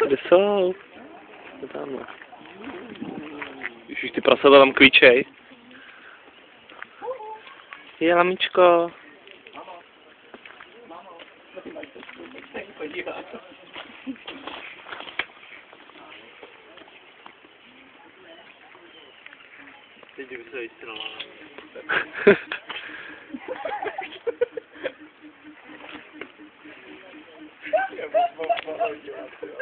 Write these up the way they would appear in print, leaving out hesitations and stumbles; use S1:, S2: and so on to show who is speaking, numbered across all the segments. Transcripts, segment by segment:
S1: Kde jsou? Je tamhle. Ježiš, ty prasata tam kvíčej. Je lamičko.
S2: Teď by se vystřelala. Já bych mohl dělat, jo.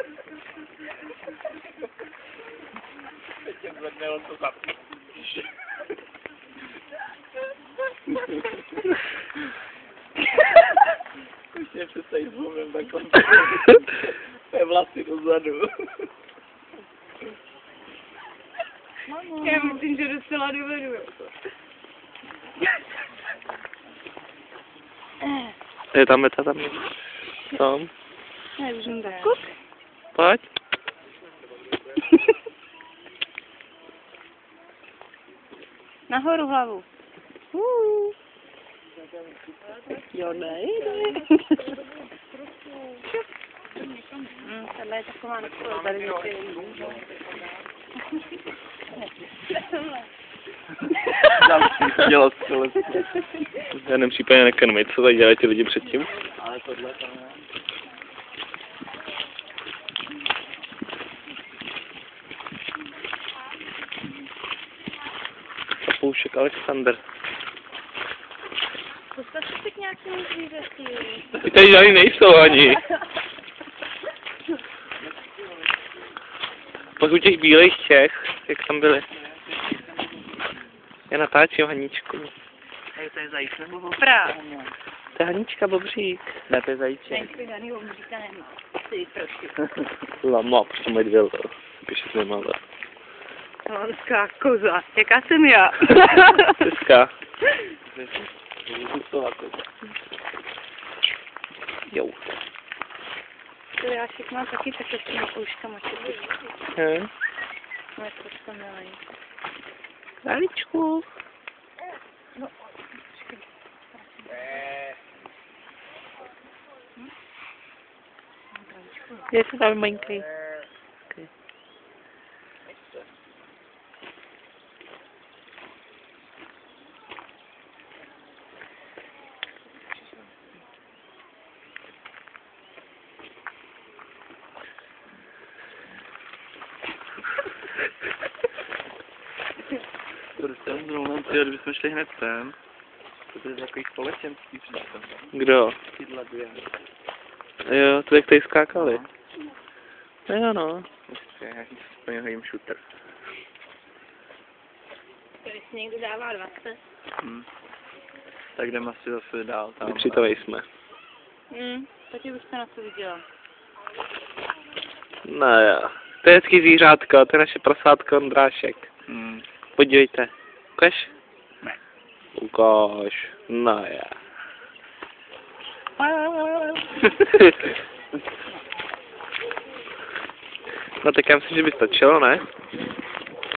S2: Teď tě zvednelo to za píš. Už mě přestaň zlomem takhle. To je vlasy dozadu.
S3: Já myslím, že docela dovedu.
S1: Je tam. Tam.
S3: Ne, už jen tak. Kup.
S1: Pojď.
S3: Nahoru hlavu. Jo, nejde. Tohle je taková nechtěla tady
S2: Dělal střelec.
S1: V žádném případě nekrmit, co tady dělají ty lidi předtím.
S2: Ale tohle tam je.
S1: Papoušek Alexander.
S3: Postav si tak nějakým zvířecí.
S1: Ty tady žádný nejsou ani. Pak u těch bílejch těch, jak tam byly. Já natáčím Haničku.
S2: Hej, to je zajíc nebo
S3: Dobrá.
S1: To je Hanička Bobřík.
S2: Ne, to je zajíček.
S3: Nejsou žádný obříka nemá. Ty trošku.
S1: Lama, prostě mají dvě pěšet nemáme.
S3: Holandská koza. Jaká jsem já?
S1: Česká. Jo.
S3: To já všechno mám taky takhle s těma kouškama. Moje kočka milají.
S1: Haničku.
S3: No.
S1: Je se tam malinky. Okay.
S2: Ten zrovna, kdybychom šli hned sem, to je takový společenství přitom.
S1: Kdo?
S2: Tyhle dvě.
S1: Jo, to jak tady skákali. Jo, no.
S2: Ještě nějaký úplně hodím shooter.
S3: Když někdo dává 20.
S2: Tak jdeme asi zase dál tam.
S1: Vypřítavej jsme.
S3: Taky byste na to viděla.
S1: No jo. To je hezký zvířátko, to je naše prasátko Ondrášek. Podívejte. Ukaž?
S2: Ne.
S1: Ukaž. No já. No tak já myslím, že by stačilo, ne?